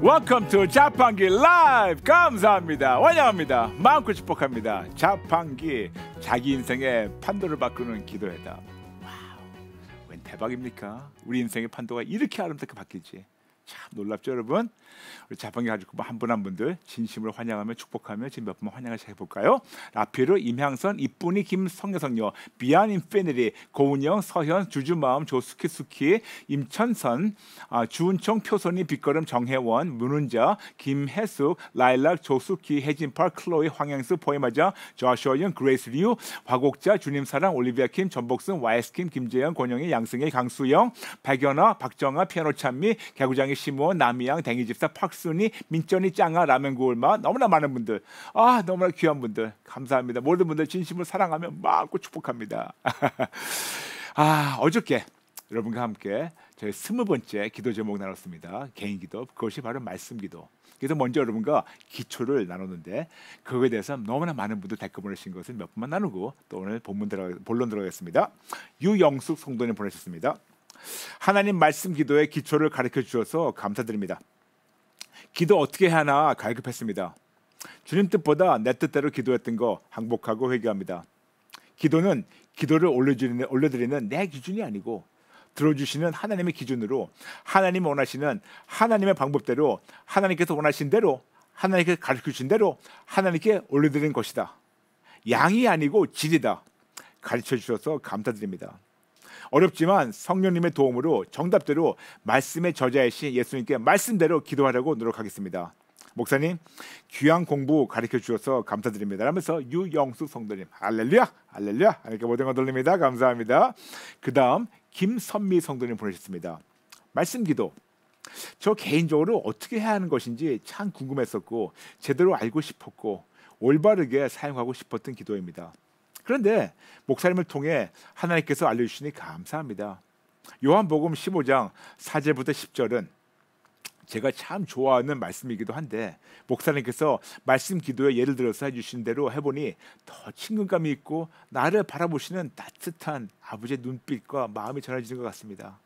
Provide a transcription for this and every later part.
Welcome to 자판기 라이브. 감사합니다. 환영합니다. 마음껏 축복합니다. 자판기, 자기 인생의 판도를 바꾸는 기도회다. 와우, 웬 대박입니까? 우리 인생의 판도가 이렇게 아름답게 바뀌지. 참 놀랍죠, 여러분? 우리 자판기 가지고 한 분 한 분들 진심으로 환영하며 축복하며 지금 몇 분 환영을 시작해볼까요? 라피로, 임향선, 이쁜이, 김성여성녀, 비안 인피니티, 고은영, 서현, 주주마음, 조수키 수키, 임천선, 주은총, 표선이, 빛걸음, 정혜원, 문은자, 김혜숙, 라일락, 조수키, 혜진팔, 클로이, 황영수, 포에마자, 조슈아윤, 그레이스 류, 화곡자, 주님사랑, 올리비아 킴, 전복승, YS킴, 김재영, 권영희, 양승혜, 강수영, 박연아, 박정아, 피아노 찬미, 개구장이 시무원, 남이양, 댕이집사, 팍순이, 민전이, 짱아, 라면 구울마, 너무나 많은 분들, 너무나 귀한 분들 감사합니다. 모든 분들 진심으로 사랑하며 마음껏 축복합니다. 어저께 여러분과 함께 저희 20번째 기도 제목 나눴습니다. 개인 기도, 그것이 바로 말씀 기도. 그래서 먼저 여러분과 기초를 나눴는데 그거에 대해서 너무나 많은 분들 댓글 보내신 것을 몇 분만 나누고 또 오늘 본론 들어가겠습니다. 유영숙 성도님 보내셨습니다. 하나님 말씀 기도의 기초를 가르쳐 주셔서 감사드립니다. 기도 어떻게 해야 하나 갈급했습니다. 주님 뜻보다 내 뜻대로 기도했던 거 항복하고 회개합니다. 기도는 기도를 올려드리는 내 기준이 아니고 들어주시는 하나님의 기준으로 하나님이 원하시는 하나님의 방법대로 하나님께서 원하신 대로 하나님께서 가르쳐 주신 대로 하나님께 올려드리는 것이다. 양이 아니고 질이다. 가르쳐 주셔서 감사드립니다. 어렵지만 성령님의 도움으로 정답대로 말씀의 저자이신 예수님께 말씀대로 기도하려고 노력하겠습니다. 목사님 귀한 공부 가르쳐 주셔서 감사드립니다. 하면서 유영수 성도님 할렐루야 할렐루야 하나님께 모든 것 돌립니다. 감사합니다. 그 다음 김선미 성도님 보내셨습니다. 말씀 기도, 저 개인적으로 어떻게 해야 하는 것인지 참 궁금했었고 제대로 알고 싶었고 올바르게 사용하고 싶었던 기도입니다. 그런데 목사님을 통해 하나님께서 알려주시니 감사합니다. 요한복음 15장 4절부터 10절은 제가 참 좋아하는 말씀이기도 한데 목사님께서 말씀 기도에 예를 들어서 해주신 대로 해보니 더 친근감이 있고 나를 바라보시는 따뜻한 아버지의 눈빛과 마음이 전해지는 것 같습니다.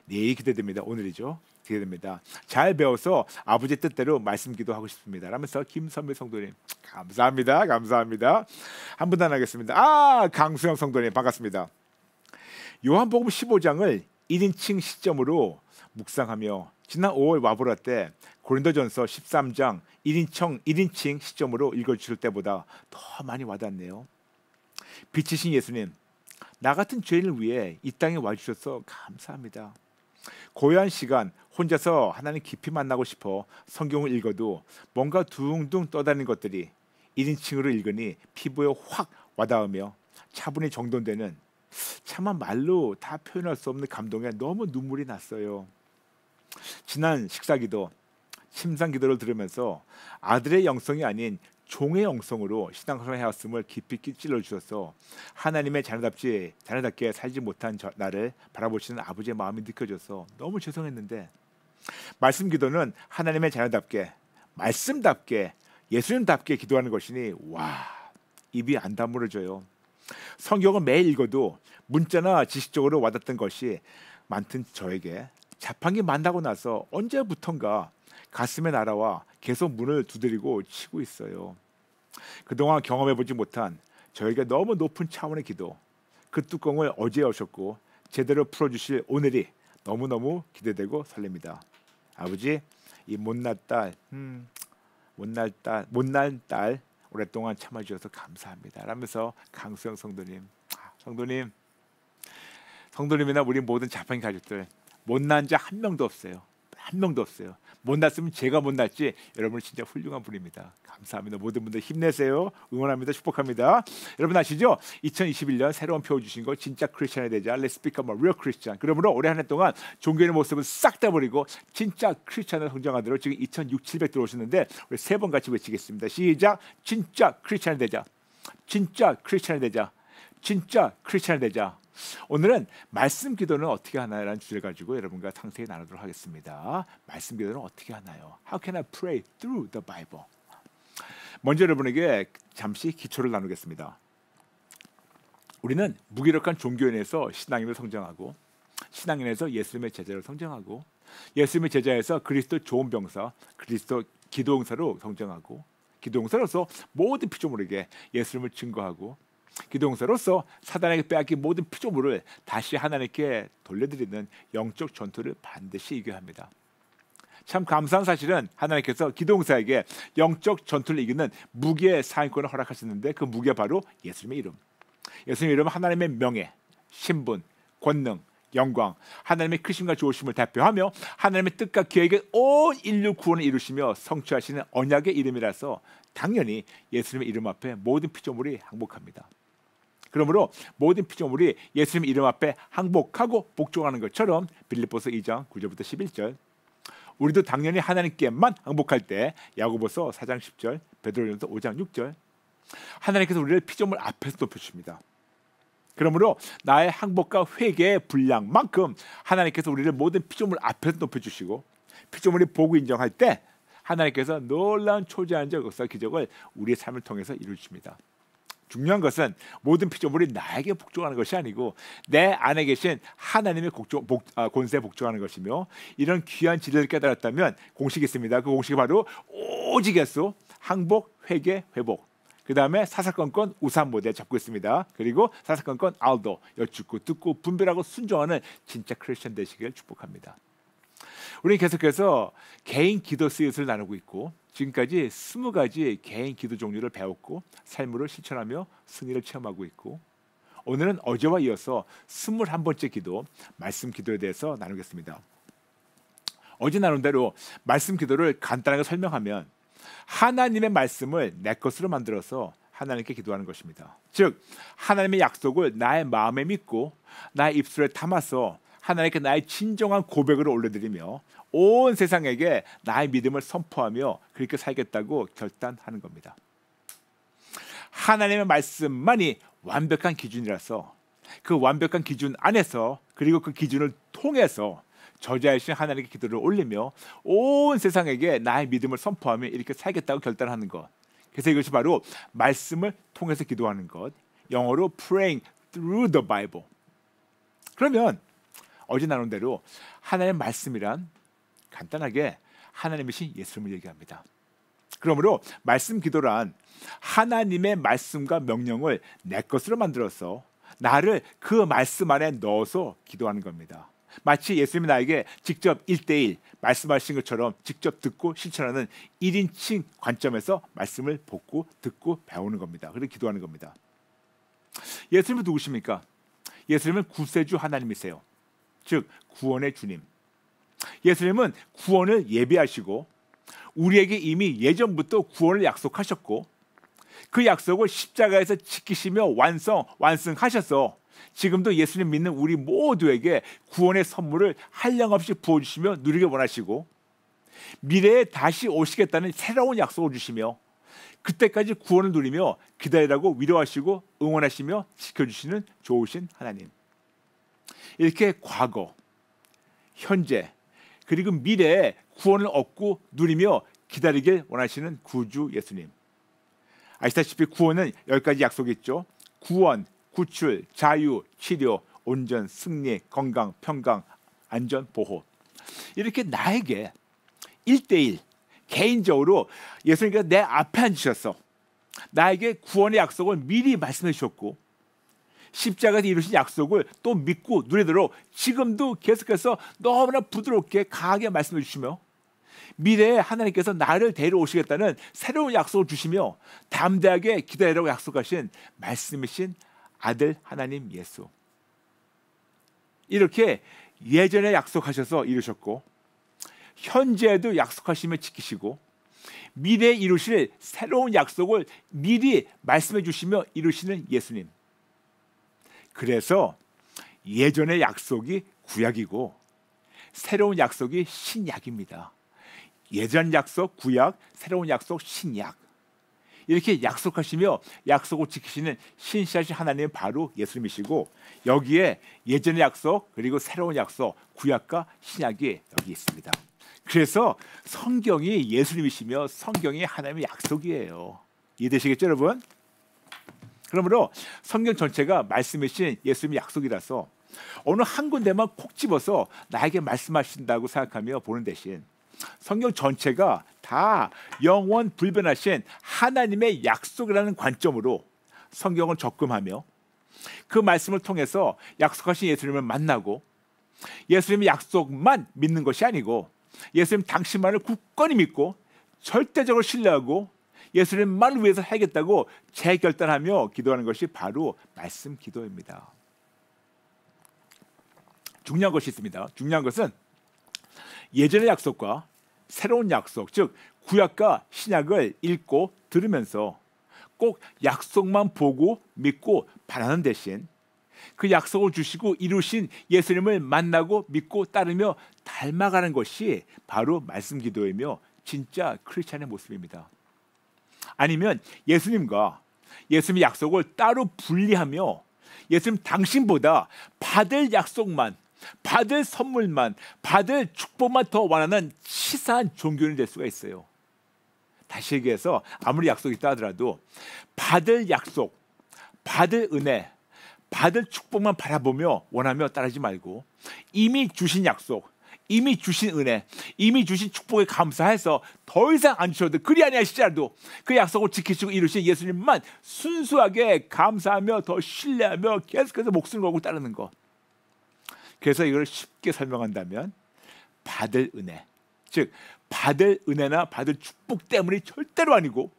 내일 기대됩니다. 오늘이죠. 기대됩니다. 잘 배워서 아버지의 뜻대로 말씀 기도하고 싶습니다. 라면서 김선미 성도님 감사합니다. 감사합니다. 한 분 더 하겠습니다. 강수영 성도님 반갑습니다. 요한복음 15장을 1인칭 시점으로 묵상하며 지난 5월 와보라 때 고린도전서 13장 1인칭 시점으로 읽어주실 때보다 더 많이 와닿네요. 빛이신 예수님, 나 같은 죄인을 위해 이 땅에 와주셔서 감사합니다. 고요한 시간 혼자서 하나님 깊이 만나고 싶어 성경을 읽어도 뭔가 둥둥 떠다니는 것들이 1인칭으로 읽으니 피부에 확 와닿으며 차분히 정돈되는 참한 말로 다 표현할 수 없는 감동에 너무 눈물이 났어요. 지난 식사기도, 침상기도를 들으면서 아들의 영성이 아닌 종의 영성으로 신앙생활을 해왔음을 깊이 찔러주셔서 하나님의 자녀답게 살지 못한 나를 바라보시는 아버지의 마음이 느껴져서 너무 죄송했는데 말씀 기도는 하나님의 자녀답게 말씀답게 예수님답게 기도하는 것이니 입이 안 다물어져요. 성경을 매일 읽어도 문자나 지식적으로 와닿던 것이 많던 저에게 자판기 만나고 나서 언제부턴가 가슴에 날아와 계속 문을 두드리고 치고 있어요. 그동안 경험해보지 못한 저에게 너무 높은 차원의 기도, 그 뚜껑을 어제 여셨고 제대로 풀어주실 오늘이 너무너무 기대되고 설렙니다. 아버지, 이 못난 딸 오랫동안 참아주셔서 감사합니다. 라면서 강수영 성도님이나 우리 모든 자판기 가족들 못난 자 한 명도 없어요. 한 명도 없어요. 못났으면 제가 못났지 여러분 진짜 훌륭한 분입니다. 감사합니다. 모든 분들 힘내세요. 응원합니다. 축복합니다. 여러분 아시죠? 2021년 새로운 표 주신 거 진짜 크리스찬이 되자. Let's become a real Christian. 그러므로 올해 한 해 동안 종교의 모습을 싹 다 버리고 진짜 크리스찬으로 성장하도록 지금 2,600 들어오셨는데 우리 세 번 같이 외치겠습니다. 시작. 진짜 크리스찬이 되자. 진짜 크리스찬이 되자. 진짜 크리스찬이 되자. 오늘은 말씀 기도는 어떻게 하나요라는 주제를 가지고 여러분과 상세히 나누도록 하겠습니다. 말씀 기도는 어떻게 하나요? How can I pray through the Bible? 먼저 여러분에게 잠시 기초를 나누겠습니다. 우리는 무기력한 종교인에서 신앙인으로 성장하고 신앙인에서 예수님의 제자로 성장하고 예수님의 제자에서 그리스도 좋은 병사, 그리스도 기도용사로 성장하고 기도용사로서 모든 피조물에게 예수님을 증거하고 기도용사로서 사단에게 빼앗긴 모든 피조물을 다시 하나님께 돌려드리는 영적 전투를 반드시 이겨야 합니다. 참 감사한 사실은 하나님께서 기도용사에게 영적 전투를 이기는 무기의 사인권을 허락하셨는데 그 무기가 바로 예수님의 이름. 예수님의 이름은 하나님의 명예, 신분, 권능, 영광, 하나님의 크심과 좋으심을 대표하며 하나님의 뜻과 계획의 온 인류 구원을 이루시며 성취하시는 언약의 이름이라서 당연히 예수님의 이름 앞에 모든 피조물이 항복합니다. 그러므로 모든 피조물이 예수님 이름 앞에 항복하고 복종하는 것처럼 빌립보서 2장 9절부터 11절 우리도 당연히 하나님께만 항복할 때 야고보서 4장 10절 베드로전서 5장 6절 하나님께서 우리를 피조물 앞에서 높여주십니다. 그러므로 나의 항복과 회개의 분량만큼 하나님께서 우리를 모든 피조물 앞에서 높여주시고 피조물이 보고 인정할 때 하나님께서 놀라운 초자연적 역사 기적을 우리의 삶을 통해서 이루십니다. 중요한 것은 모든 피조물이 나에게 복종하는 것이 아니고 내 안에 계신 하나님의 권세에 복종하는 것이며 이런 귀한 진리를 깨달았다면 공식이 있습니다. 그 공식이 바로 오직 예수, 항복, 회개, 회복. 그 다음에 사사건건 우산 모델 잡고 있습니다. 그리고 사사건건 알도 여쭙고 듣고 분별하고 순종하는 진짜 크리스천 되시길 축복합니다. 우리는 계속해서 개인 기도 스윗을 나누고 있고 지금까지 20가지 개인 기도 종류를 배웠고 삶으로 실천하며 승리를 체험하고 있고 오늘은 어제와 이어서 21번째 기도 말씀 기도에 대해서 나누겠습니다. 어제 나눈 대로 말씀 기도를 간단하게 설명하면 하나님의 말씀을 내 것으로 만들어서 하나님께 기도하는 것입니다. 즉 하나님의 약속을 나의 마음에 믿고 나의 입술에 담아서 하나님께 나의 진정한 고백을 올려드리며 온 세상에게 나의 믿음을 선포하며 그렇게 살겠다고 결단하는 겁니다. 하나님의 말씀만이 완벽한 기준이라서 그 완벽한 기준 안에서 그리고 그 기준을 통해서 저자이신 하나님께 기도를 올리며 온 세상에게 나의 믿음을 선포하며 이렇게 살겠다고 결단하는 것. 그래서 이것이 바로 말씀을 통해서 기도하는 것. 영어로 praying through the Bible. 그러면 어제 나눈 대로 하나님의 말씀이란 간단하게 하나님이신 예수님을 얘기합니다. 그러므로 말씀 기도란 하나님의 말씀과 명령을 내 것으로 만들어서 나를 그 말씀 안에 넣어서 기도하는 겁니다. 마치 예수님이 나에게 직접 1대1 말씀하신 것처럼 직접 듣고 실천하는 1인칭 관점에서 말씀을 보고 듣고 배우는 겁니다. 그리고 기도하는 겁니다. 예수님은 누구십니까? 예수님은 구세주 하나님이세요. 즉 구원의 주님. 예수님은 구원을 예비하시고 우리에게 이미 예전부터 구원을 약속하셨고 그 약속을 십자가에서 지키시며 완성하셔서 지금도 예수님 믿는 우리 모두에게 구원의 선물을 한량없이 부어주시며 누리게 원하시고 미래에 다시 오시겠다는 새로운 약속을 주시며 그때까지 구원을 누리며 기다리라고 위로하시고 응원하시며 지켜주시는 좋으신 하나님. 이렇게 과거, 현재 그리고 미래에 구원을 얻고 누리며 기다리길 원하시는 구주 예수님. 아시다시피 구원은 10가지 약속이 있죠. 구원, 구출, 자유, 치료, 온전, 승리, 건강, 평강, 안전, 보호. 이렇게 나에게 1대1 개인적으로 예수님께서 내 앞에 앉으셔서 나에게 구원의 약속을 미리 말씀해 주셨고 십자가에서 이루신 약속을 또 믿고 누리도록 지금도 계속해서 너무나 부드럽게 강하게 말씀해 주시며 미래에 하나님께서 나를 데려오시겠다는 새로운 약속을 주시며 담대하게 기다리라고 약속하신 말씀이신 아들 하나님 예수. 이렇게 예전에 약속하셔서 이루셨고 현재에도 약속하시며 지키시고 미래에 이루실 새로운 약속을 미리 말씀해 주시며 이루시는 예수님. 그래서 예전의 약속이 구약이고 새로운 약속이 신약입니다. 예전 약속 구약, 새로운 약속 신약. 이렇게 약속하시며 약속을 지키시는 신실하신 하나님은 바로 예수님이시고 여기에 예전의 약속 그리고 새로운 약속 구약과 신약이 여기 있습니다. 그래서 성경이 예수님이시며 성경이 하나님의 약속이에요. 이해되시겠죠 여러분? 그러므로 성경 전체가 말씀이신 예수님의 약속이라서 어느 한 군데만 콕 집어서 나에게 말씀하신다고 생각하며 보는 대신 성경 전체가 다 영원 불변하신 하나님의 약속이라는 관점으로 성경을 접근하며 그 말씀을 통해서 약속하신 예수님을 만나고 예수님의 약속만 믿는 것이 아니고 예수님 당신만을 굳건히 믿고 절대적으로 신뢰하고 예수님만을 위해서 하겠다고 재결단하며 기도하는 것이 바로 말씀 기도입니다. 중요한 것이 있습니다. 중요한 것은 예전의 약속과 새로운 약속, 즉 구약과 신약을 읽고 들으면서 꼭 약속만 보고 믿고 바라는 대신 그 약속을 주시고 이루신 예수님을 만나고 믿고 따르며 닮아가는 것이 바로 말씀 기도이며 진짜 크리스찬의 모습입니다. 아니면 예수님과 예수님의 약속을 따로 분리하며 예수님 당신보다 받을 약속만, 받을 선물만, 받을 축복만 더 원하는 치사한 종교인이 될 수가 있어요. 다시 얘기해서 아무리 약속이 있다 하더라도 받을 약속, 받을 은혜, 받을 축복만 바라보며 원하며 따르지 말고 이미 주신 약속, 이미 주신 은혜, 이미 주신 축복에 감사해서 더 이상 안 주셔도 그리 아니하시더라도 그 약속을 지키시고 이루신 예수님만 순수하게 감사하며 더 신뢰하며 계속해서 목숨을 걸고 따르는 것. 그래서 이걸 쉽게 설명한다면 받을 은혜, 즉 받을 은혜나 받을 축복 때문이 절대로 아니고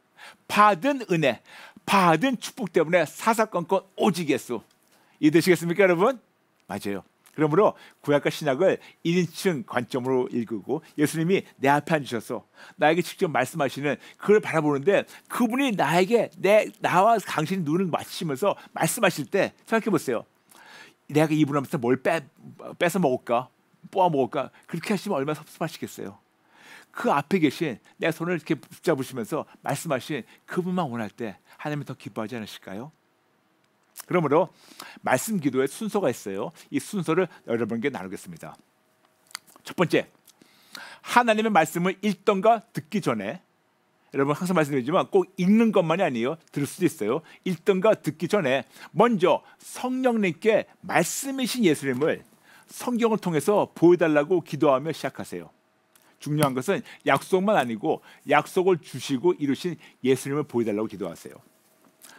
받은 은혜, 받은 축복 때문에 사사건건 오직 예수. 이해되시겠습니까 여러분? 맞아요. 그러므로 구약과 신약을 1인칭 관점으로 읽고 예수님이 내 앞에 앉으셔서 나에게 직접 말씀하시는 그걸 바라보는데 그분이 나에게 나와 당신이 눈을 맞추시면서 말씀하실 때 생각해 보세요. 내가 이분 앞에서 뭘 뺏어 먹을까? 뽑아 먹을까? 그렇게 하시면 얼마나 섭섭하시겠어요. 그 앞에 계신 내 손을 이렇게 붙잡으시면서 말씀하신 그분만 원할 때 하나님이 더 기뻐하지 않으실까요? 그러므로 말씀 기도에 순서가 있어요. 이 순서를 여러분께 나누겠습니다. 첫 번째, 하나님의 말씀을 읽던가 듣기 전에, 여러분 항상 말씀드리지만 꼭 읽는 것만이 아니에요. 들을 수도 있어요. 읽던가 듣기 전에 먼저 성령님께 말씀이신 예수님을 성경을 통해서 보여달라고 기도하며 시작하세요. 중요한 것은 약속만 아니고 약속을 주시고 이루신 예수님을 보여달라고 기도하세요.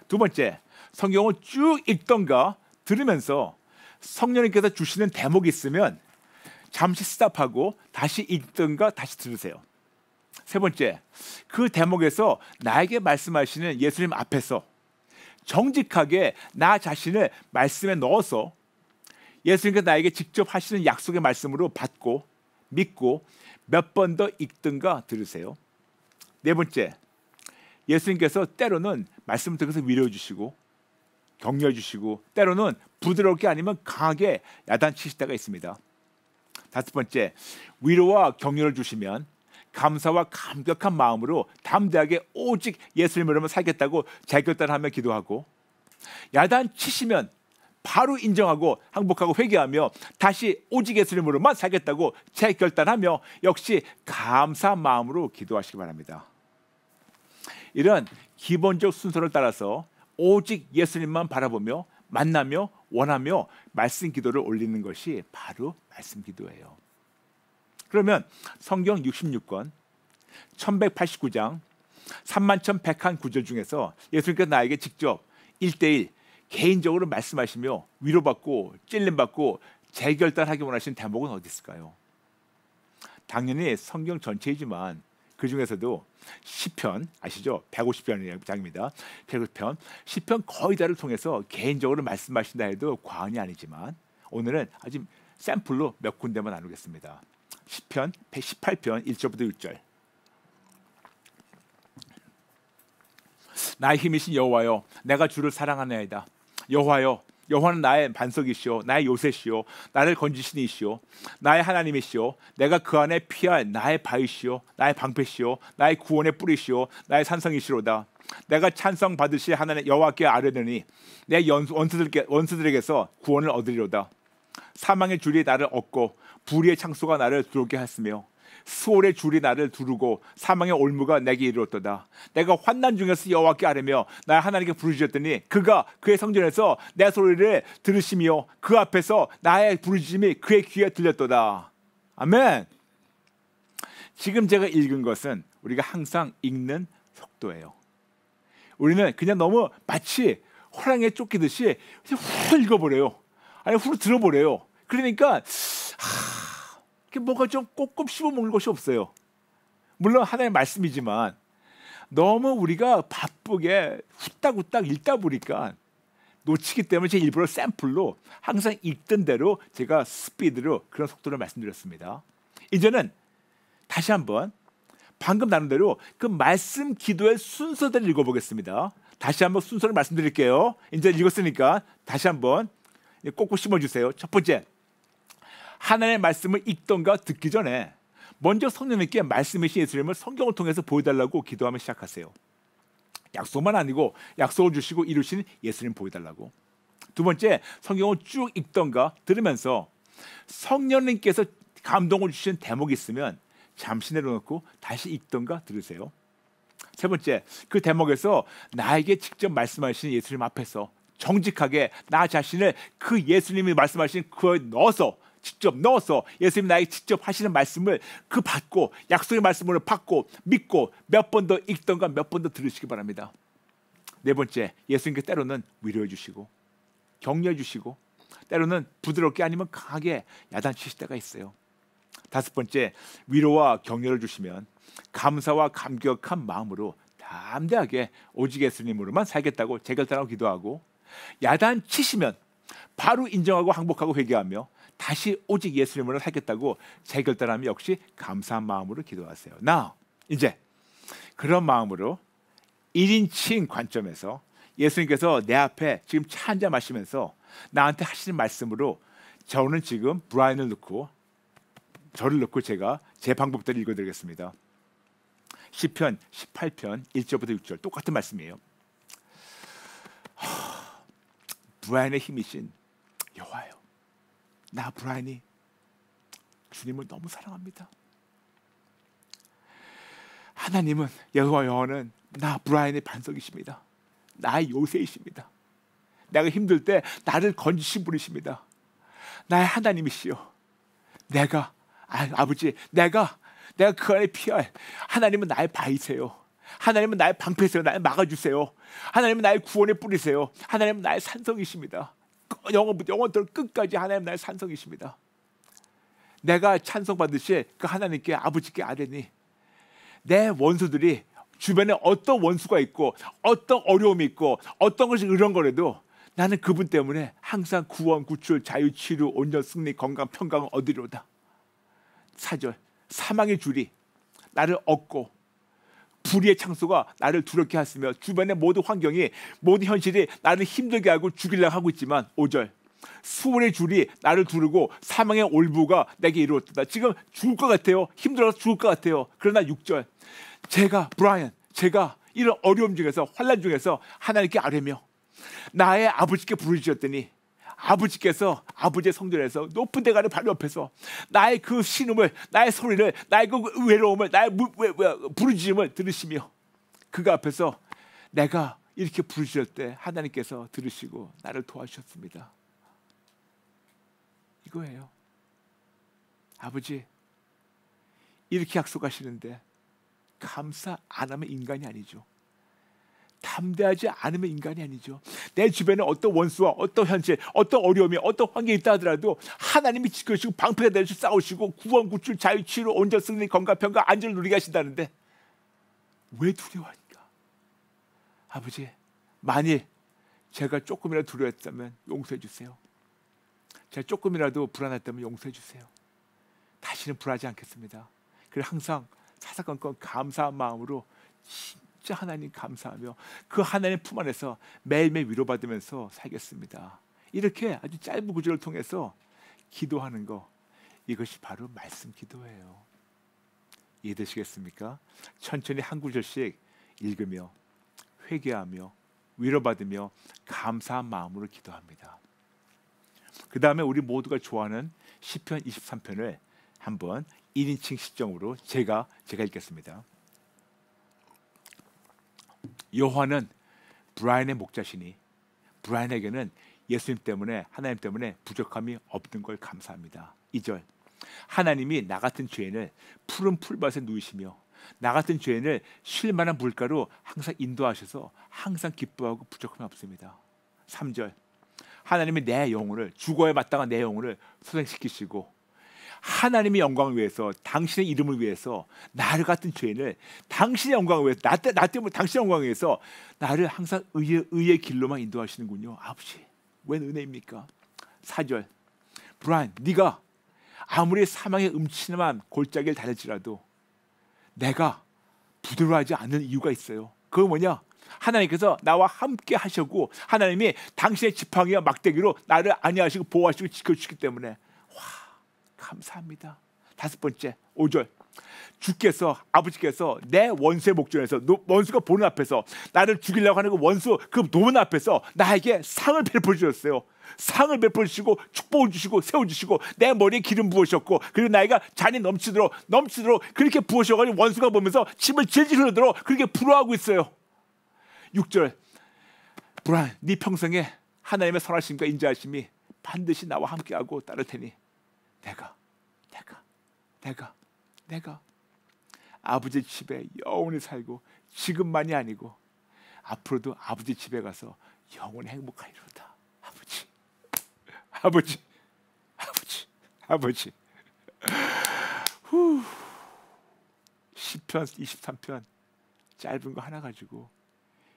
두 번째, 성경을 쭉 읽던가 들으면서 성령님께서 주시는 대목이 있으면 잠시 스탑하고 다시 읽던가 다시 들으세요. 세 번째, 그 대목에서 나에게 말씀하시는 예수님 앞에서 정직하게 나 자신을 말씀에 넣어서 예수님께서 나에게 직접 하시는 약속의 말씀으로 받고 믿고 몇 번 더 읽든가 들으세요. 네 번째, 예수님께서 때로는 말씀을 통해서 위로해 주시고 격려해 주시고 때로는 부드럽게 아니면 강하게 야단치실 때가 있습니다. 다섯 번째, 위로와 격려를 주시면 감사와 감격한 마음으로 담대하게 오직 예수님으로만 살겠다고 재결단하며 기도하고 야단치시면 바로 인정하고 항복하고 회개하며 다시 오직 예수님으로만 살겠다고 재결단하며 역시 감사한 마음으로 기도하시기 바랍니다. 이런 기본적 순서를 따라서 오직 예수님만 바라보며 만나며 원하며 말씀 기도를 올리는 것이 바로 말씀 기도예요. 그러면 성경 66권 1189장 31,101 중에서 예수님께서 나에게 직접 1:1 개인적으로 말씀하시며 위로받고 찔림받고 재결단하기 원하시는 대목은 어디 있을까요? 당연히 성경 전체이지만 그 중에서도 시편 아시죠? 150편입니다. 150편 시편 거의 다를 통해서 개인적으로 말씀하신다 해도 과언이 아니지만 오늘은 아주 샘플로 몇 군데만 나누겠습니다. 시편 118편 1절부터 6절. 나의 힘이신 여호와여, 내가 주를 사랑하나이다. 여호와여, 여호와는 나의 반석이시오, 나의 요새시오, 나를 건지신 이시오, 나의 하나님이시오, 내가 그 안에 피할 나의 바위시오, 나의 방패시오, 나의 구원의 뿌리시오, 나의 산성이시로다. 내가 찬송 받으실 하나님 여호와께 아뢰느니 내 원수들에게서 구원을 얻으리로다. 사망의 줄이 나를 얻고 불의의 창소가 나를 들어오게 하였으며 수월의 줄이 나를 두르고 사망의 올무가 내게 이르렀도다. 내가 환난 중에서 여호와께 아뢰며 나의 하나님께 부르짖었더니 그가 그의 성전에서 내 소리를 들으시며 그 앞에서 나의 부르짖음이 그의 귀에 들렸도다. 아멘. 지금 제가 읽은 것은 우리가 항상 읽는 속도예요. 우리는 그냥 너무 마치 호랑이에 쫓기듯이 그냥 후 읽어버려요. 아니 후 들어버려요. 그러니까 뭐가 좀 꼼꼼 씹어먹는 것이 없어요. 물론 하나님의 말씀이지만 너무 우리가 바쁘게 후딱후딱 읽다 보니까 놓치기 때문에 제 일부러 샘플로 항상 읽던 대로 제가 스피드로 그런 속도를 말씀드렸습니다. 이제는 다시 한번 방금 나눈 대로 그 말씀 기도의 순서대로 읽어보겠습니다. 다시 한번 순서를 말씀드릴게요. 이제 읽었으니까 다시 한번 꼭꼭 씹어주세요. 첫 번째, 하나님의 말씀을 읽던가 듣기 전에 먼저 성령님께 말씀이신 예수님을 성경을 통해서 보여달라고 기도하며 시작하세요. 약속만 아니고 약속을 주시고 이루신 예수님 보여달라고. 두 번째, 성경을 쭉 읽던가 들으면서 성령님께서 감동을 주신 대목이 있으면 잠시 내려놓고 다시 읽던가 들으세요. 세 번째, 그 대목에서 나에게 직접 말씀하시는 예수님 앞에서 정직하게 나 자신을 그 예수님이 말씀하신 그에 넣어서 직접 넣어서 예수님 나에게 직접 하시는 말씀을 그 받고 약속의 말씀으로 받고 믿고 몇 번 더 읽던가 몇 번 더 들으시기 바랍니다. 네 번째, 예수님께 때로는 위로해 주시고 격려해 주시고 때로는 부드럽게 아니면 강하게 야단치실 때가 있어요. 다섯 번째, 위로와 격려를 주시면 감사와 감격한 마음으로 담대하게 오직 예수님으로만 살겠다고 재결단하고 기도하고, 야단치시면 바로 인정하고 항복하고 회개하며 다시 오직 예수님으로 살겠다고 재결단하며 역시 감사한 마음으로 기도하세요. 나 이제 그런 마음으로 1인칭 관점에서 예수님께서 내 앞에 지금 차 한잔 마시면서 나한테 하시는 말씀으로 저는 지금 브라이언을 넣고 저를 넣고 제가 제 방법대로 읽어드리겠습니다. 시편 18편 1절부터 6절 똑같은 말씀이에요. 브라이언의 힘이신 여호와요, 나 브라이언이 주님을 너무 사랑합니다. 하나님은 여호와는 나 브라이언의 반석이십니다. 나의 요새이십니다. 내가 힘들 때 나를 건지신 분이십니다. 나의 하나님이시여, 내가 아버지 내가 그 안에 피할 하나님은 나의 바위세요. 하나님은 나의 방패세요. 나를 막아주세요. 하나님은 나의 구원의 뿌리세요. 하나님은 나의 산성이십니다. 영원토록 끝까지 하나님 나의 산성이십니다. 내가 찬송받으시 그 하나님께 아버지께 아뢰니 내 원수들이 주변에 어떤 원수가 있고 어떤 어려움이 있고 어떤 것이 으렁거려도 나는 그분 때문에 항상 구원, 구출, 자유, 치유, 온전, 승리, 건강, 평강을 얻으리로다. 4절, 사망의 줄이 나를 얻고 불의의 창소가 나를 두렵게 하시며 주변의 모든 환경이 모든 현실이 나를 힘들게 하고 죽이려고 하고 있지만 5절, 수월의 줄이 나를 두르고 사망의 올무가 내게 이루었다. 지금 죽을 것 같아요. 힘들어서 죽을 것 같아요. 그러나 6절, 제가 이런 어려움 중에서 환난 중에서 하나님께 아뢰며 나의 아버지께 부르짖었더니 아버지께서 아버지의 성전에서 높은 대가를 바로 옆에서 나의 그 신음을, 나의 소리를, 나의 그 외로움을, 나의 부르짖음을 들으시며 그가 앞에서 내가 이렇게 부르짖을 때 하나님께서 들으시고 나를 도와주셨습니다. 이거예요. 아버지 이렇게 약속하시는데 감사 안 하면 인간이 아니죠. 담대하지 않으면 인간이 아니죠. 내 주변에 어떤 원수와 어떤 현실, 어떤 어려움이, 어떤 환경이 있다 하더라도 하나님이 지켜주시고 방패가 되어주시고 싸우시고 구원, 구출, 자유, 치유, 온전, 승리, 건강, 평강, 안전을 누리게 하신다는데 왜 두려워하니까? 아버지, 만일 제가 조금이라도 두려웠다면 용서해 주세요. 제가 조금이라도 불안했다면 용서해 주세요. 다시는 불안하지 않겠습니다. 그리고 항상 사사건건 감사한 마음으로 진짜 하나님 감사하며 그 하나님 품 안에서 매일매일 위로받으면서 살겠습니다. 이렇게 아주 짧은 구절을 통해서 기도하는 거, 이것이 바로 말씀 기도예요. 이해되시겠습니까? 천천히 한 구절씩 읽으며 회개하며 위로받으며 감사한 마음으로 기도합니다. 그 다음에 우리 모두가 좋아하는 시편 23편을 한번 1인칭 시점으로 제가 읽겠습니다. 여호와는 브라이언의 목자시니 브라이언에게는 예수님 때문에 하나님 때문에 부족함이 없는 걸 감사합니다. 2절 하나님이 나 같은 죄인을 푸른 풀밭에 누이시며 나 같은 죄인을 쉴 만한 물가로 항상 인도하셔서 항상 기뻐하고 부족함이 없습니다. 3절 하나님이 내 영혼을 죽어야 마땅한 내 영혼을 소생시키시고 하나님의 영광을 위해서 당신의 이름을 위해서 나를 같은 죄인을 당신의 영광을 위해서 나 때문에 당신의 영광을 위해서 나를 항상 의의 길로만 인도하시는군요. 아버지 웬 은혜입니까? 4절 브라이언 네가 아무리 사망의 음침한 골짜기를 다닐지라도 내가 부드러워하지 않는 이유가 있어요. 그거 뭐냐? 하나님께서 나와 함께 하셨고 하나님이 당신의 지팡이와 막대기로 나를 안위하시고 보호하시고 지켜주시기 때문에 와 감사합니다. 5번째 5절 주께서 아버지께서 내 원수의 목전에서 원수가 보는 앞에서 나를 죽이려고 하는 그 원수 그 노문 앞에서 나에게 상을 베풀어 주셨어요. 상을 베풀어 주시고 축복을 주시고 세워주시고 내 머리에 기름 부으셨고 그리고 나이가 잔이 넘치도록 그렇게 부으셔가지고 원수가 보면서 침을 질질 흘리도록 그렇게 부러워하고 있어요. 6절 브라이언 네 평생에 하나님의 선하심과 인자하심이 반드시 나와 함께하고 따를 테니 내가 아버지 집에 영원히 살고 지금만이 아니고 앞으로도 아버지 집에 가서 영원히 행복하리로다. 아버지 시편 23편 짧은 거 하나 가지고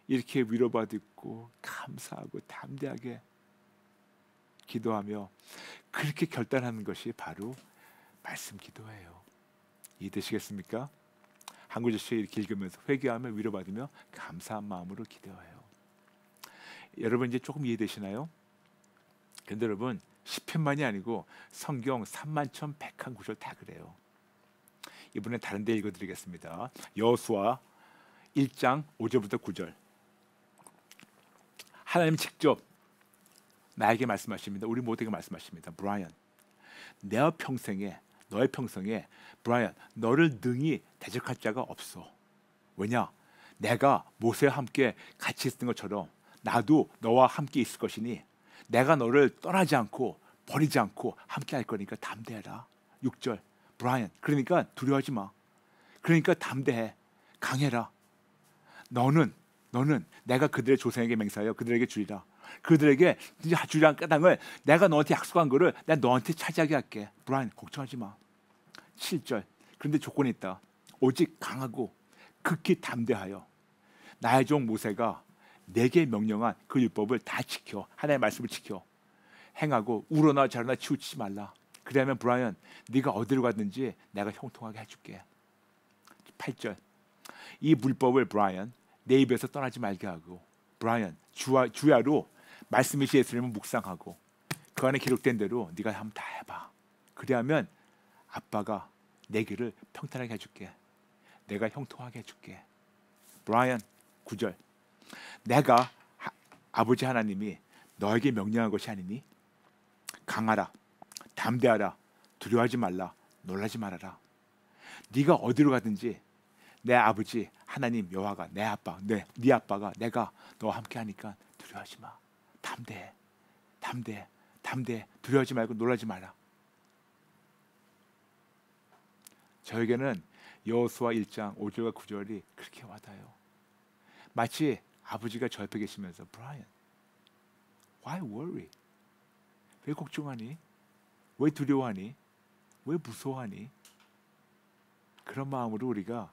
이렇게 위로받고 감사하고 담대하게 기도하며 그렇게 결단하는 것이 바로 말씀 기도예요. 이해되시겠습니까? 한 구절씩 이렇게 읽으면서 회개하며 위로받으며 감사한 마음으로 기도해요. 여러분 이제 조금 이해되시나요? 근데 여러분 시편만이 아니고 성경 31,101구절 다 그래요. 이번엔 다른 데 읽어드리겠습니다. 여호수아 1장 5절부터 9절 하나님 직접 나에게 말씀하십니다. 우리 모두에게 말씀하십니다. 브라이언 너의 평생에 브라이언 너를 능히 대적할 자가 없어. 왜냐? 내가 모세와 함께 같이 있었던 것처럼 나도 너와 함께 있을 것이니 내가 너를 떠나지 않고 버리지 않고 함께 할 거니까 담대해라. 6절 브라이언 그러니까 두려워하지 마. 그러니까 담대해. 강해라. 너는 내가 그들의 조상에게 맹세하여 그들에게 주리라. 그들에게 주리라는 까닭을 내가 너한테 약속한 거를 내가 너한테 차지하게 할게. 브라이언 걱정하지 마. 7절 그런데 조건이 있다. 오직 강하고 극히 담대하여 나의 종 모세가 내게 명령한 그 율법을 다 지켜 하나님의 말씀을 지켜 행하고 우러나 자르나 치우치지 말라. 그러면 브라이언 네가 어디로 가든지 내가 형통하게 해줄게. 8절 이 물법을 브라이언 내 입에서 떠나지 말게 하고 브라이언 주야로 말씀이신 예수님을 묵상하고 그 안에 기록된 대로 네가 한번 다 해봐. 그래야면 아빠가 내 길을 평탄하게 해줄게. 내가 형통하게 해줄게. 브라이언 9절 내가 아버지 하나님이 너에게 명령한 것이 아니니 강하라 담대하라 두려워하지 말라 놀라지 말아라. 네가 어디로 가든지 내 아버지 하나님 여호와가 네 아빠가 내가 너와 함께 하니까 두려워하지 마. 담대해 두려워하지 말고 놀라지 마라. 저에게는 여호수아 1장 5절과 9절이 그렇게 와닿아요. 마치 아버지가 저 옆에 계시면서 브라이언 why worry? 왜 걱정하니? 왜 두려워하니? 왜 무서워하니? 그런 마음으로 우리가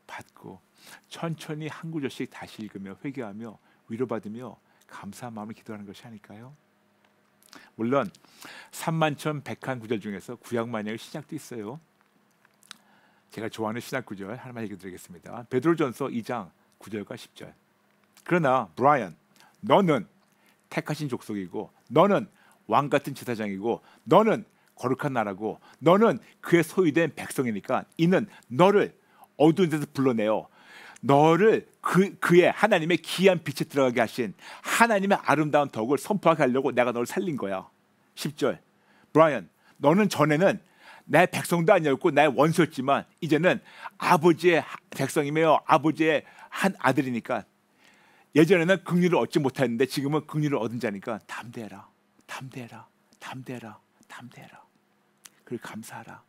받고 천천히 한 구절씩 다시 읽으며 회개하며 위로받으며 감사한 마음을 기도하는 것이 아닐까요? 물론 31,101구절 중에서 구약만약의 신약도 있어요. 제가 좋아하는 신약 구절 하나만 읽어드리겠습니다. 베드로전서 2장 9절과 10절 그러나 브라이언 너는 택하신 족속이고 너는 왕같은 제사장이고 너는 거룩한 나라고 너는 그의 소유된 백성이니까 이는 너를 어두운 데서 불러내어 너를 그의 하나님의 귀한 빛에 들어가게 하신 하나님의 아름다운 덕을 선포하게 하려고 내가 너를 살린 거야. 10절 브라이언 너는 전에는 내 백성도 아니었고 나의 원수였지만 이제는 아버지의 백성이며 아버지의 한 아들이니까 예전에는 긍휼을 얻지 못했는데 지금은 긍휼을 얻은 자니까 담대해라. 담대해라. 담대해라. 담대해라. 그리고 감사하라.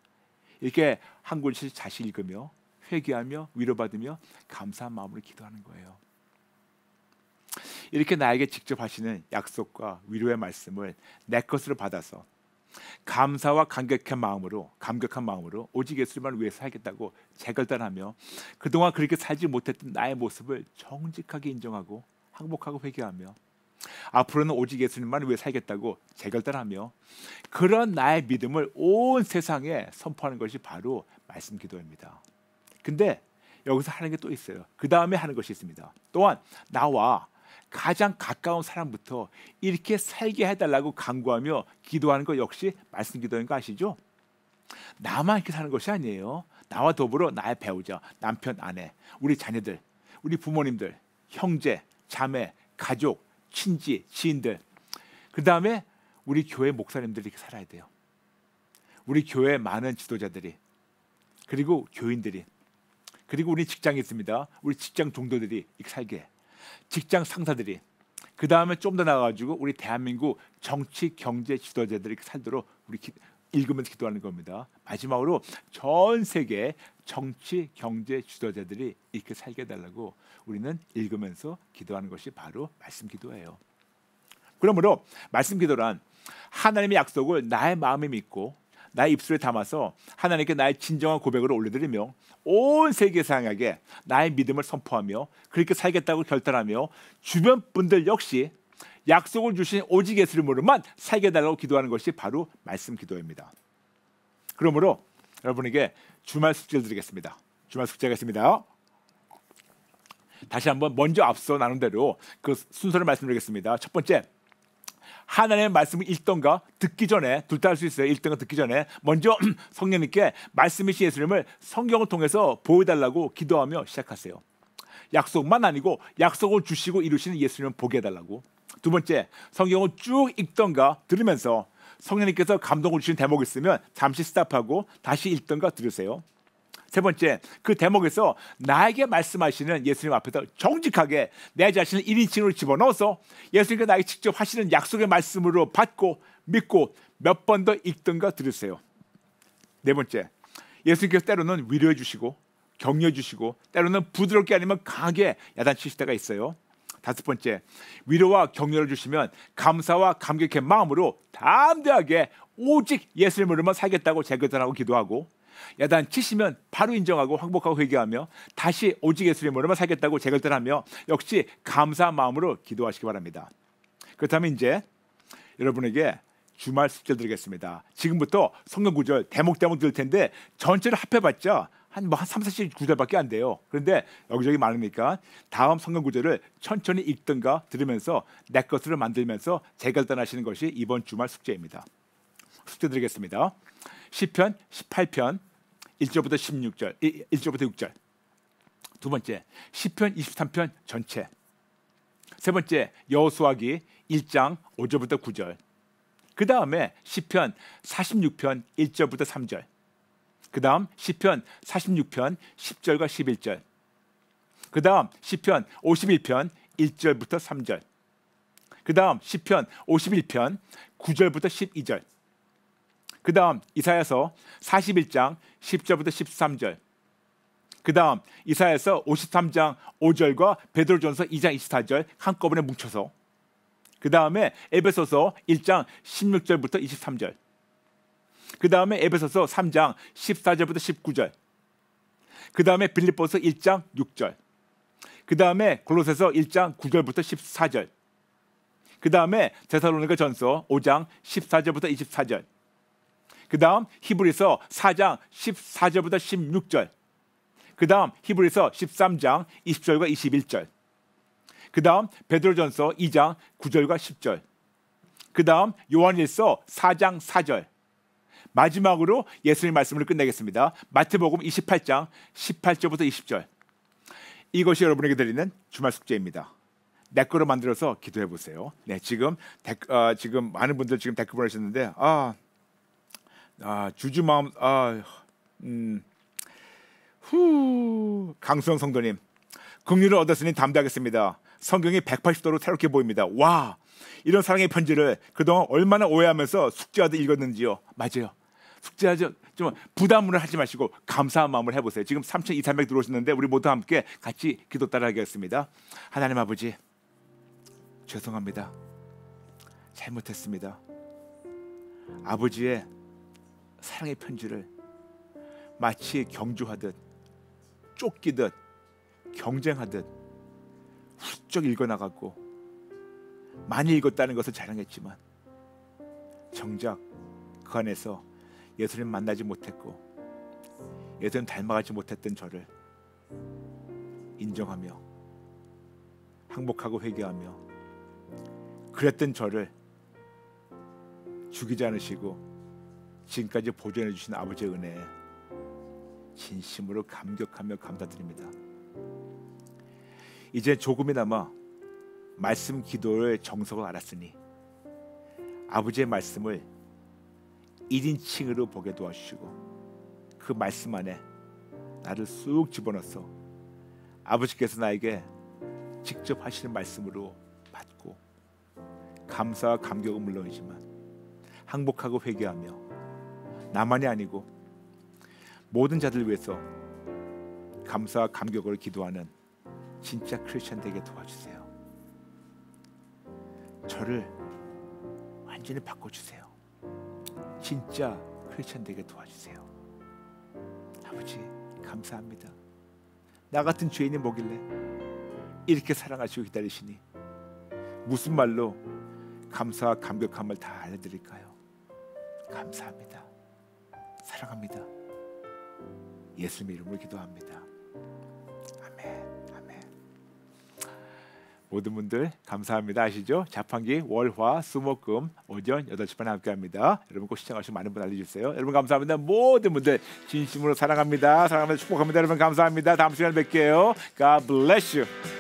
이렇게 한 글씩 다시 읽으며 회개하며 위로받으며 감사한 마음으로 기도하는 거예요. 이렇게 나에게 직접 하시는 약속과 위로의 말씀을 내 것으로 받아서 감사와 감격한 마음으로 오직 예수님만 위해서 살겠다고 재결단하며 그동안 그렇게 살지 못했던 나의 모습을 정직하게 인정하고 항복하고 회개하며 앞으로는 오직 예수님만 위해 살겠다고 재결단하며 그런 나의 믿음을 온 세상에 선포하는 것이 바로 말씀 기도입니다. 근데 여기서 하는 게 또 있어요. 그 다음에 하는 것이 있습니다. 또한 나와 가장 가까운 사람부터 이렇게 살게 해달라고 간구하며 기도하는 것 역시 말씀 기도인 거 아시죠? 나만 이렇게 사는 것이 아니에요. 나와 더불어 나의 배우자, 남편, 아내, 우리 자녀들, 우리 부모님들, 형제, 자매, 가족, 친지, 지인들, 그 다음에 우리 교회 목사님들이 이렇게 살아야 돼요. 우리 교회 많은 지도자들이, 그리고 교인들이, 그리고 우리 직장이 있습니다. 우리 직장 동료들이 이렇게 살게 해. 직장 상사들이, 그 다음에 좀 더 나가가지고 우리 대한민국 정치, 경제 지도자들이 이렇게 살도록 우리 읽으면서 기도하는 겁니다. 마지막으로 전 세계 정치, 경제 지도자들이 이렇게 살게 해달라고 우리는 읽으면서 기도하는 것이 바로 말씀 기도예요. 그러므로 말씀 기도란 하나님의 약속을 나의 마음에 믿고 나의 입술에 담아서 하나님께 나의 진정한 고백으로 올려드리며 온 세계 사람에게 나의 믿음을 선포하며 그렇게 살겠다고 결단하며 주변 분들 역시 약속을 주신 오직 예수님으로만 살게 해달라고 기도하는 것이 바로 말씀 기도입니다. 그러므로 여러분에게 주말 숙제를 드리겠습니다. 주말 숙제가 있습니다. 다시 한번 먼저 앞서 나눈 대로 그 순서를 말씀드리겠습니다. 첫 번째, 하나님의 말씀을 읽던가 듣기 전에, 둘 다 할 수 있어요. 읽던가 듣기 전에 먼저 성령님께 말씀이신 예수님을 성경을 통해서 보여달라고 기도하며 시작하세요. 약속만 아니고 약속을 주시고 이루시는 예수님을 보게 해달라고. 두 번째, 성경을 쭉 읽던가 들으면서 성령님께서 감동을 주신 대목이 있으면 잠시 스탑하고 다시 읽던가 들으세요. 세 번째, 그 대목에서 나에게 말씀하시는 예수님 앞에서 정직하게 내 자신을 1인칭으로 집어넣어서 예수님께서 나에게 직접 하시는 약속의 말씀으로 받고 믿고 몇 번 더 읽든가 들으세요. 네 번째, 예수님께서 때로는 위로해 주시고 격려해 주시고 때로는 부드럽게 아니면 강하게 야단치실 때가 있어요. 다섯 번째, 위로와 격려를 주시면 감사와 감격의 마음으로 담대하게 오직 예수님으로만 살겠다고 재결단하고 기도하고, 야단치시면 바로 인정하고 항복하고 회개하며 다시 오직 예수님으로만 살겠다고 재결단하며 역시 감사한 마음으로 기도하시기 바랍니다. 그렇다면 이제 여러분에게 주말 숙제를 드리겠습니다. 지금부터 성경 구절 대목 들을 텐데 전체를 합해봤자 한 3, 4시 구절밖에 안 돼요. 그런데 여기저기 많으니까 다음 성경 구절을 천천히 읽든가 들으면서 내 것으로 만들면서 재결단하시는 것이 이번 주말 숙제입니다. 숙제 드리겠습니다. 시편 18편 1절부터 16절, 1절부터 6절. 두 번째, 시편 23편 전체. 세 번째, 여호수아기 1장 5절부터 9절. 그 다음에 시편 46편 1절부터 3절. 그 다음 시편 46편 10절과 11절. 그 다음 시편 51편 1절부터 3절. 그 다음 시편 51편 9절부터 12절. 그 다음 이사야서 41장 10절부터 13절. 그 다음 이사야서 53장 5절과 베드로전서 2장 24절 한꺼번에 뭉쳐서. 그 다음에 에베소서 1장 16절부터 23절. 그 다음에 에베소서 3장 14절부터 19절. 그 다음에 빌립보서 1장 6절. 그 다음에 골로새서 1장 9절부터 14절. 그 다음에 데살로니가 전서 5장 14절부터 24절. 그 다음 히브리서 4장 14절부터 16절. 그 다음 히브리서 13장 20절과 21절. 그 다음 베드로전서 2장 9절과 10절. 그 다음 요한일서 4장 4절. 마지막으로 예수님 말씀을 끝내겠습니다. 마태복음 28장 18절부터 20절. 이것이 여러분에게 드리는 주말 숙제입니다. 내 거로 만들어서 기도해 보세요. 네, 지금 많은 분들 지금 댓글 보내셨는데 주주마음 강수영 성도님, 긍휼을 얻었으니 담대하겠습니다. 성경이 180도로 새롭게 보입니다. 와, 이런 사랑의 편지를 그동안 얼마나 오해하면서 숙제하듯 읽었는지요. 맞아요. 숙제하죠. 좀 부담을 하지 마시고 감사한 마음을 해보세요. 지금 3,200 들어오셨는데 우리 모두 함께 같이 기도 따라하겠습니다. 하나님 아버지, 죄송합니다. 잘못했습니다. 아버지의 사랑의 편지를 마치 경주하듯 쫓기듯 경쟁하듯 훌쩍 읽어나가고 많이 읽었다는 것을 자랑했지만 정작 그 안에서 예수님 만나지 못했고 예수님 닮아가지 못했던 저를 인정하며 항복하고 회개하며 그랬던 저를 죽이지 않으시고 지금까지 보존해 주신 아버지의 은혜에 진심으로 감격하며 감사드립니다. 이제 조금이나마 말씀 기도의 정석을 알았으니 아버지의 말씀을 1인칭으로 보게 도와주시고 그 말씀 안에 나를 쑥 집어넣어서 아버지께서 나에게 직접 하시는 말씀으로 받고 감사와 감격은 물론이지만 항복하고 회개하며 나만이 아니고 모든 자들 위해서 감사와 감격을 기도하는 진짜 크리스천 되게 도와주세요. 저를 완전히 바꿔주세요. 진짜 크리스천 되게 도와주세요. 아버지 감사합니다. 나 같은 죄인이 뭐길래 이렇게 사랑하시고 기다리시니 무슨 말로 감사와 감격함을 다 알려드릴까요? 감사합니다. 사랑합니다. 예수님의 이름으로 기도합니다. 아멘. 아멘. 모든 분들 감사합니다. 아시죠? 자판기 월화 수목금 오전 8시 반에 함께합니다. 여러분 꼭 시청하시면 많은 분 알려주세요. 여러분 감사합니다. 모든 분들 진심으로 사랑합니다. 사랑합니다. 축복합니다. 여러분 감사합니다. 다음 시간에 뵐게요. God bless you.